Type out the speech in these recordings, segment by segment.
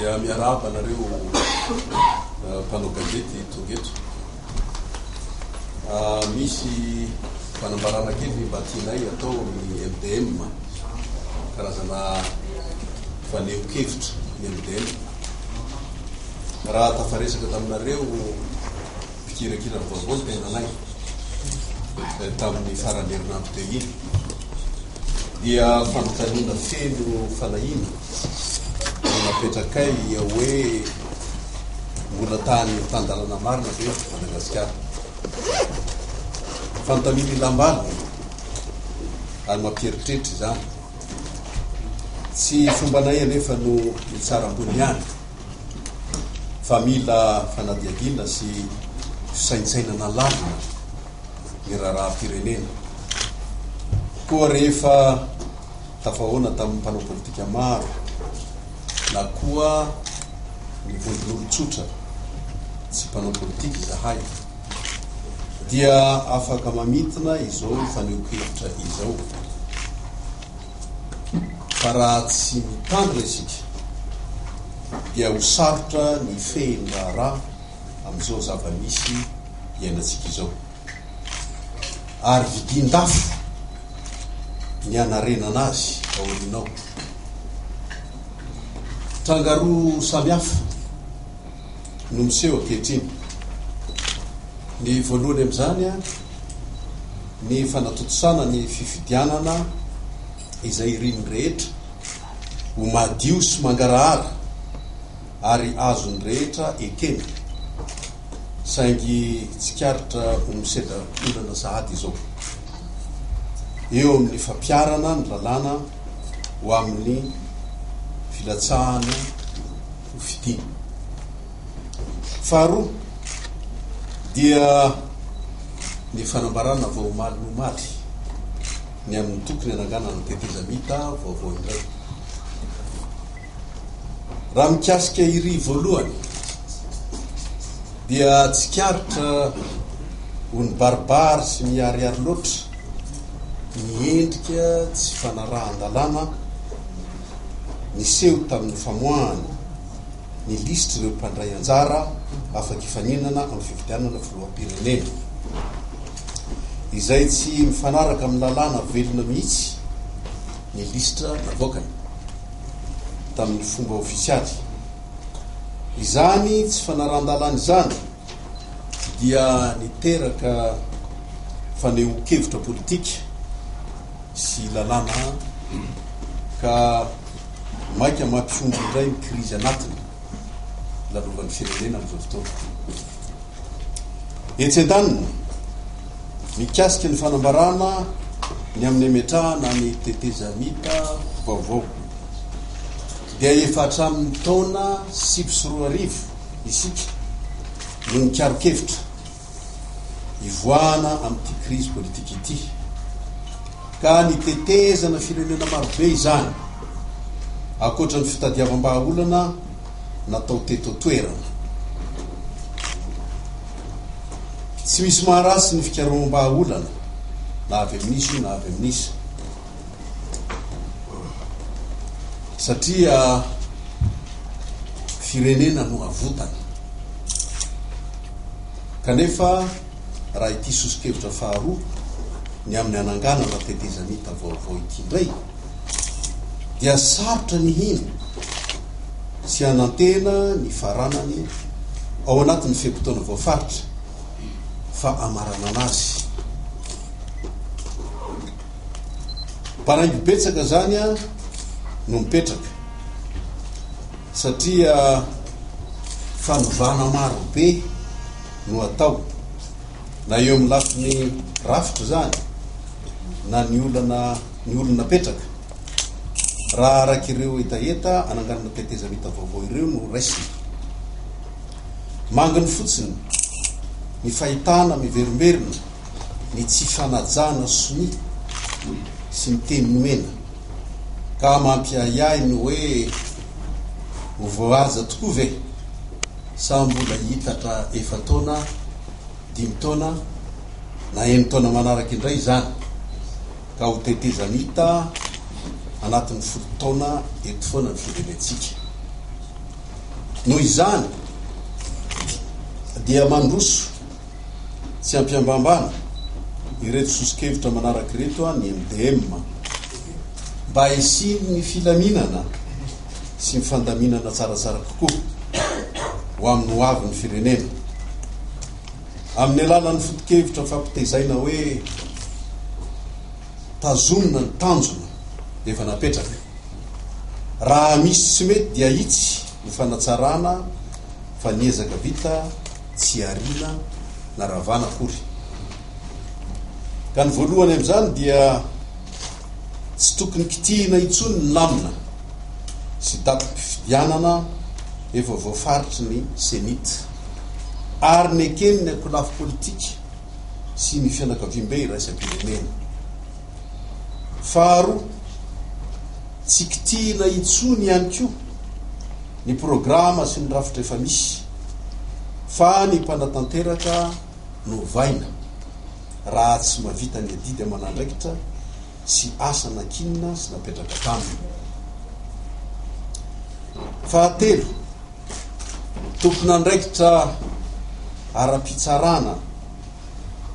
dia miaraba nareo mpanao gazety tongeto. Misy fanambarana kely mba tianay atao ny MDM, karazana faneho-kevitra ny MDM. Raha tafaresaka taminareo fikirakira vaovao tena anay tamin'ny farany herinandro teo iny dia fanontaniana feno fanahina napetrakay hoe mbola tany tandalana marina ve Madagasikara. Fantaminy lambany ary mampieritreritra zany tsy fombanay anefa no tsara ambony ihany fa mila fanadiadina sy fisaintsainana lavina ny raharaha-pirenena. Koa rehefa tafahoana tamin'ny mpanao politika maro na koa ny volon'olon-tsotra tsy mpanao politika izahay dia afaka mamitina izao faneho-kevitra izao. Fa raha tsy mitandrina isika dia ho sarotra ny fehiny raharaha amin'izao zava-misy iainantsika izao, ary vidin-dafo ny anarenana azy aorinao. Trangaroa samihafa no miseho ankehitriny. Ny voalohany amin'izany ny fanatotosana ny fifidianana izay riny rehetra ho madio sy mangarahara ary azony rehetra ekena, saingy tsikaritra ho miseda olana sahady izao eo amin'ny fampiarana ny lalàna ho amin'ny filatsahana ho fidina. Faharoa dia ny fanambarana vaomaly nomaly ny amin'ny tokony anangana ny tetezamita vaovao indray. Raha mikasika iry voalohany dia tsikaritra ho ny baribary sy miariary loatra ny endrika tsy fanarahan-dalàna niseho tamin'ny famoahany ny lisitra ireo mpandray anjara afaka ifaninana amin'ny fifidianana filoham-pirenena izay tsy mifanaraka amin'ny lalàna velona mihitsy ny lisitra navoakany tamin'ny fomba ofisialy. Izany tsy fanarahan-dalàna izany dia niteraka faneho-kevitra politika sy lalàna ka maika mampifombo indray ny krizy anatiny lalovan'ny firenena amin'izao fotoana. Etsy an-daniny mikasika ny fanambarana ny amin'ny emetrahana ny tetezamita vaovao dia efa hatramin'ny taona 7 isika no nikaro-kevitra ivoana amin'ity krizy politika ity, ka nitetezana firenena marobe izany akoatra ny fitadiavam-bahaolana natao teto toerana. Tsy misy maharasy ny fikaroham-bahaolana na avy amin'isa na avy amin'isa, satria firenena no avotany. Kanefa raha ity soso-kevitra faharoa ny amin'ny ananganana tetezamita vaovao ity indray dia sarotra ny hina sy anantena ny faranany ao anatin'ny fehim-potoana voafaritra fa amarana anazy. Paraingo betsaka zany no mipetraka satria fanovana maro be no atao, na eo amin'ny lafiny rafitra zany na ny olona petraka. Raha araka ireo etaeta ananganana tetezamita vaovao ireo no raisiny. Manginy fotsiny ny fahitana miverimberina ny tsy fanajana somi sy ny teny nomena, ka mampiayay ny hoe ho voaza tokoa ve sa mbola hitatra 4 taona 5 taona na 9 taona manaraka indray zany ka ho tetezamita anatin'ny 10 taona eto foana ny firenentsika. noho izany dia mandroso tsy ampiambambana ireto sosikevitra manaraka ireto ny MDM mba isiny ny filaminana sy mifandaminana tsaratsara kokoa ho amin'ny hoavin'ny firenena amin'ny alalan'ny foto-kevitra fampitezaina hoe tazomina ny tanjona efa napetraka. Raha misy tsy mety dia itsy ny fanatsarana fa niezaka vita tsy arina na ravana akory. Ka ny voalohany amin'izany dia tsy tokony kitihina intsony ny lamina sy datim-pifidianana efa voafaritry ny senita ary ny ekeny ny akolafo politika sy ny fianakaviam-be iraisam-pirenena. Faharoa, tsy kitihina intsony ihany koa ny programa sy ny rafitra efa misy fa ny mpanatanteraka no vaina raha tsy mavita ny adidy amanandraikitra sy asa nakinina sy napetraka taminy. Fahatelo, tokony andraikitra ara-pitsarana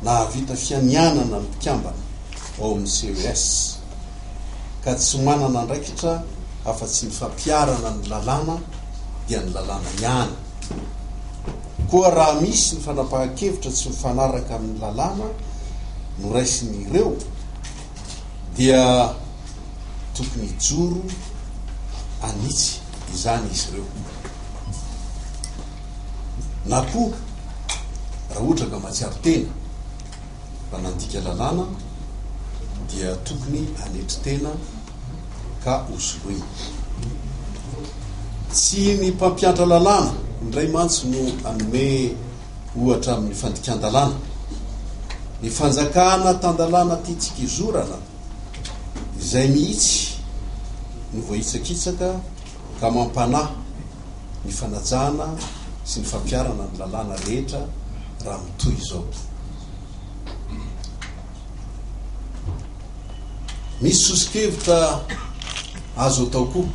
na havita fianianana ny mpikambana ao amin'ny CES ka tsy manana andraikitra afa-tsy ny fampiarana ny lalàna dia ny lalàna ihany. Koa raha misy ny fanapahan-kevitra tsy mifanaraka amin'ny lalàna no raisiny ireo dia tokony hijoro anitsy izany izy ireo. Na koa raha ohatra ka matsiaro tena raha nandika lalàna dia tokony anetry tena ka osoloina. Tsy ny mpampiantra lalàna indray mantsy no anome ohatra amin'ny fandikan-dalàna. Ny fanjakana tan-dalàna tiatsika izorana izay mihitsy ny voaitsakitsaka ka mampanahy ny fanajana sy ny fampiarana ny lalàna rehetra raha mitoy izao. Misy sosikevitra azo atao koa.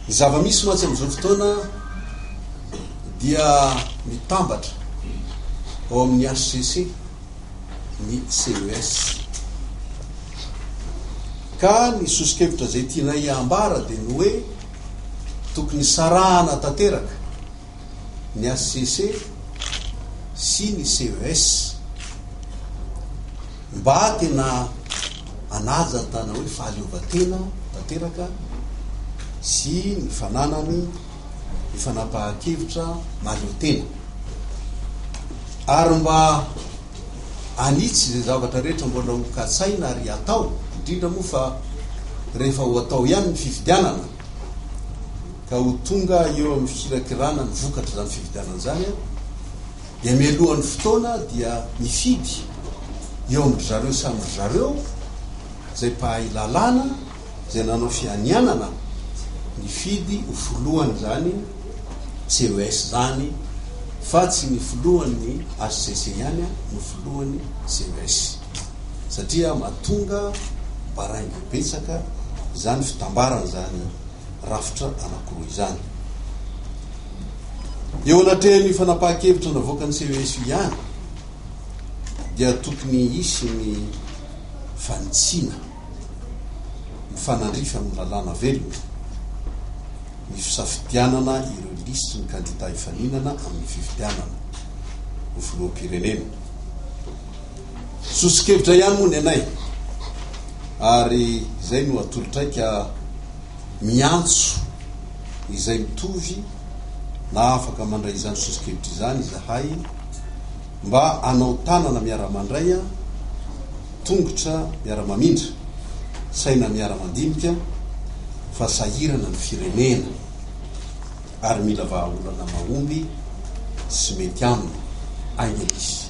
Ny zava-misy mantsy amin'izao fotoana dia mitambatra ao amin'ny HCC ny CES. Ka ny sosikevitra zay tiana hiambara dia ny hoe tokony sarahana tanteraka ny HCC sy ny CES mba tena anaja tana hoe fahaleovan-tena tanteraka sy ny fananany ny fanapahan-kevitra mahaleo-tena ary mba anitsy zay zavatra rehetra mbola ho katsaina ary atao, indrindra moa fa rehefa ho atao ihany ny fifidianana ka ho tonga eo amin'ny fikirakirana ny vokatra zany fifidianana zany dia mialohan'ny fotoana dia mifidy eo amin'ny zareo samy zareo zay mpahay lalàna zay nanao fianianana ny fidy ho folohany zany CES zany fa tsy ny folohan'ny HCC ihany no folohan'ny CES satria mahatonga baraingo betsaka zany fitambarana zany rafitra anankiroa izany. Eo anatrehany fanapahan-kevitra navoaka ny CES ihany dia tokony hisy ny fanitsina, ny fanandrifa amin'ny lalàna velona, ny fisafidianana ireo listy ny kandida hifaninana amin'ny fifidianana ho filoham-pirenena. Sosikevitra ihany moa ny anay ary izay no atolotraika miantso izay mitovy na afaka mandray izany sosikevitra izany izahay mba anao tanana miara-mandray tongotra miara-mamindra saina miara-mandinika fa sahirana ny firenena ary mila vahaolana mahomby sy mety aminy aingelisy.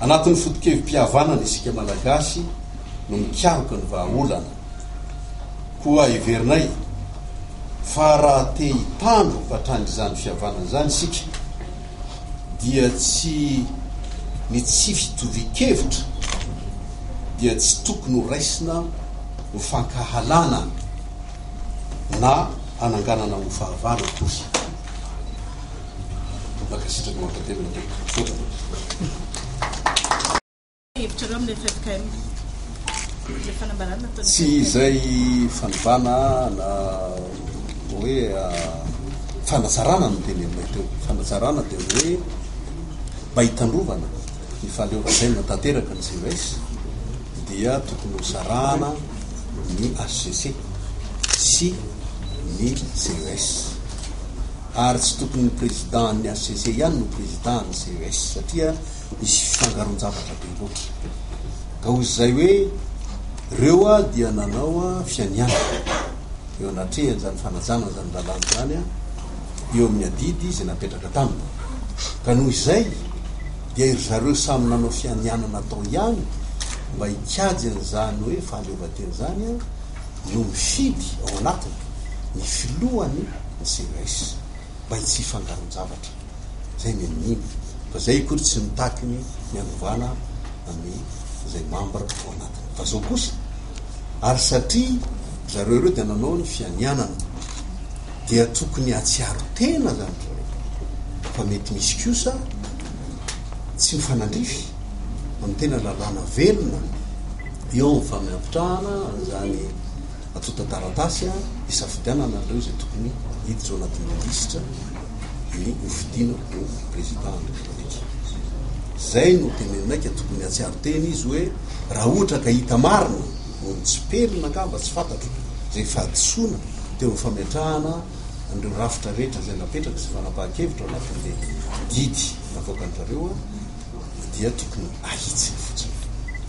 Anatin'ny foto-kevim-pihavanana isika malagasy no mikaroka ny vahaolana koa iverinay fa raha te hitano mpatrandry zany fihavanana zany isika dia tsy ny tsy fitovi-kevitra dia tsy tokony ho raisina ho fankahalana na ananganana ho fahavana kosa makasitraka mampatelo ndraiky tsy izay fanovana na hoe fanazarana no teny aminay teo fanazarana de hoe mba hitandrovana ny fahaleovantaina tanteraka ny CES dia tokony ho zarana ny HCC sy ny CES ary tsy tokony ny président ny HCC ihany no président ny CES satria misy fifangaron-javatra be loatra ka hoy izay hoe reo a dia nanao a fianiana eo anatrehany zany fanajana zany lalàna zany a eo amin'ny adidy izay napetraka taminy ka noho izay dia iry zareo samy nanao fianiana natao ihany mba hikajy an'izany hoe fahaleovantena zany a no mifidy ao anatiny ny filohany ny CES mba tsy hifangaron-javatra zay meniminy fa zay kory tsy mitaky ny mianovana amin'ny zay membre ao anatiny fa zao kosa ary satria zareo ireo dia nanao ny fianianana dia tokony atsiaro tena zany zareo fa mety misy kosa tsy mifanandrify amin'ny tena lalàna velona eo amin'ny famiampitrahana zany atota-taratasy a isafidianana andreo zay tokony hiditra ao anatin'ny listra ny hofidiana ho président de la République zay no tenenaika tokony atsiaro tena izy hoe raha ohatra ka hita marina no tsipelina angamba tsy fantatro zay fahadisoana teo amin'ny famiatrahana andreo rafitra rehetra zay napetraka sy fanapahan-kevitra anatin'le didy navoakan'zareo a dia tokony ahitsiny fotsiny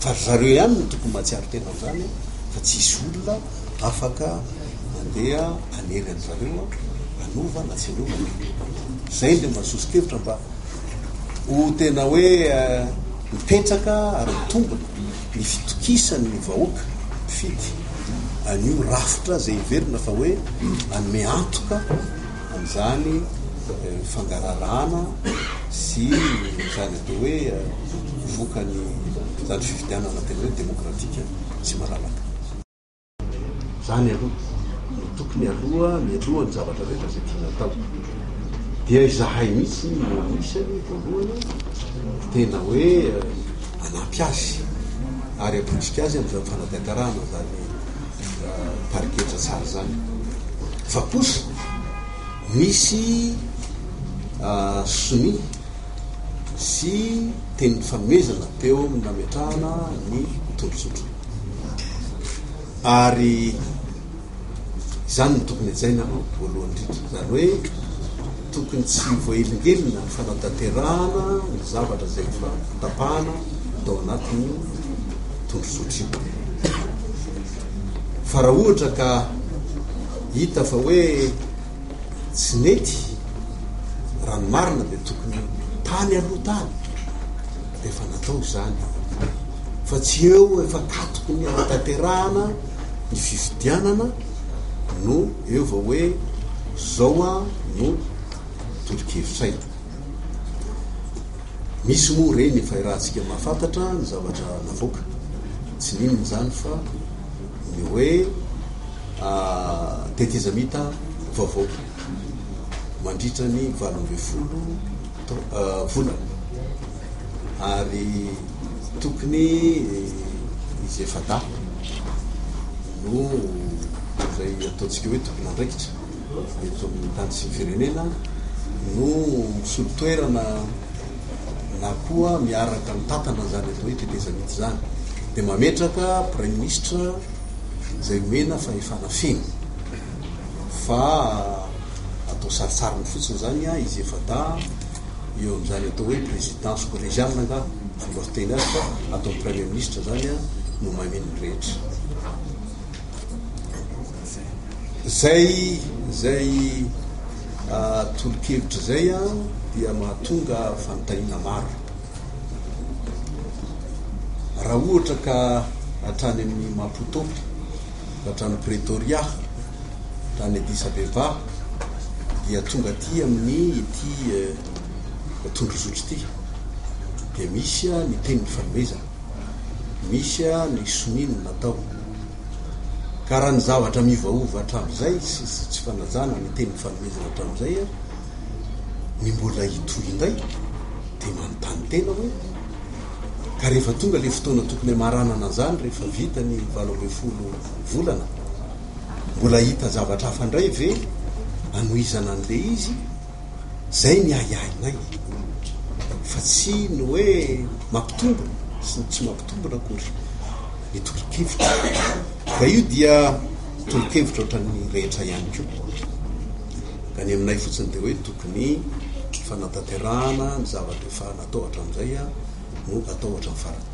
fa zareo ihany no tokony mahatsiaro tena am'zany fa tsisy olona afaka mandeha anery an'zareo anova na tsy anovana zay le mahasoso-kevitra mba ho tena hoe mipetraka ary mitombona ny fitokisany ny vahoaka mpifidy anio rafitra zay iverina fa hoe anome antoka am'zany fangararana sy zany atao hoe vokany zany fifidianana tena hoe demokratika sy malalaka zany aloha no tokony aloha mialoha ny zavatra rehetra zay tiana atao dia izahay mihitsy misany voalohany tena hoe anampy azy ary apotsika azy am'zany fanadakarana zany pariketra tsara zany fa kosa misy soni sy teny fanomezana teo amin'ny nametrahana ny tondrosotro ary zany no tokony ajaina voalohany indrindra zany hoe tokony tsy voaelingelina ny fanatanterahana ny zavatra zay fa tapahana tao anatin'ny tondrosotro io fa raha ohatra ka hita fa hoe tsy nety rano marina de tokony tany aloha tany de efa natao zany fa tsy eo efa katoko ny anatanterahana ny fifidianana no eo va hoe zao a no tolo-kevitsaina misy moa reny efa irahantsika mahafantatra ny zavatra navoaka tsy ninony zany fa ny hoe tetezamita vaovao mandritra ny 12 volana ary tokony izy efa da no zay ataotsika hoe tokony andraikitra eto amin'ny tany sy ny firenena no misolo-toerana na koa miaraka ny tatana zany atao hoe tetezamity zany de mametraka premier ministre zay omena fa efana feny fa atao saritsariny fotsiny zany a izy efa da eo am'zany atao hoe présidence collégiale nga filoateny azy fa atao premier ministre zany a no mameny rehetra zay tolo-kevitra zay a dia mahatonga fanontaniana maro raha ohatra ka hatrany amin'ny Maputo hatrany Pretoria hatrany Addis Abeba dia tonga ty amin'ny ity tondrosotro ty dia misy a ny teny ny fanomezana misy a ny soniny natao ka raha ny zavatra mivaova hatramin'izay tsy fanajana ny teny fanomezana hatramin'izay ny mbola hitohy indray dia manontany tena hoe ka rehefa tonga le fotoana tokony hamaranana zany rehefa vita ny 80 volana mbola hita zavatra hafandray ve anoizana an'le izy zay ny ahiahinay fa tsy ny hoe mampitombona sy tsy mampitombona akory ny tolokevitra ka io dia tolokevitra ohatran'ny rehetra ihany koa ka ny aminay fotsiny dia hoe tokony fanatanterahana ny zavatra efa natao hatramin'izay no atao hatramin'ny farany.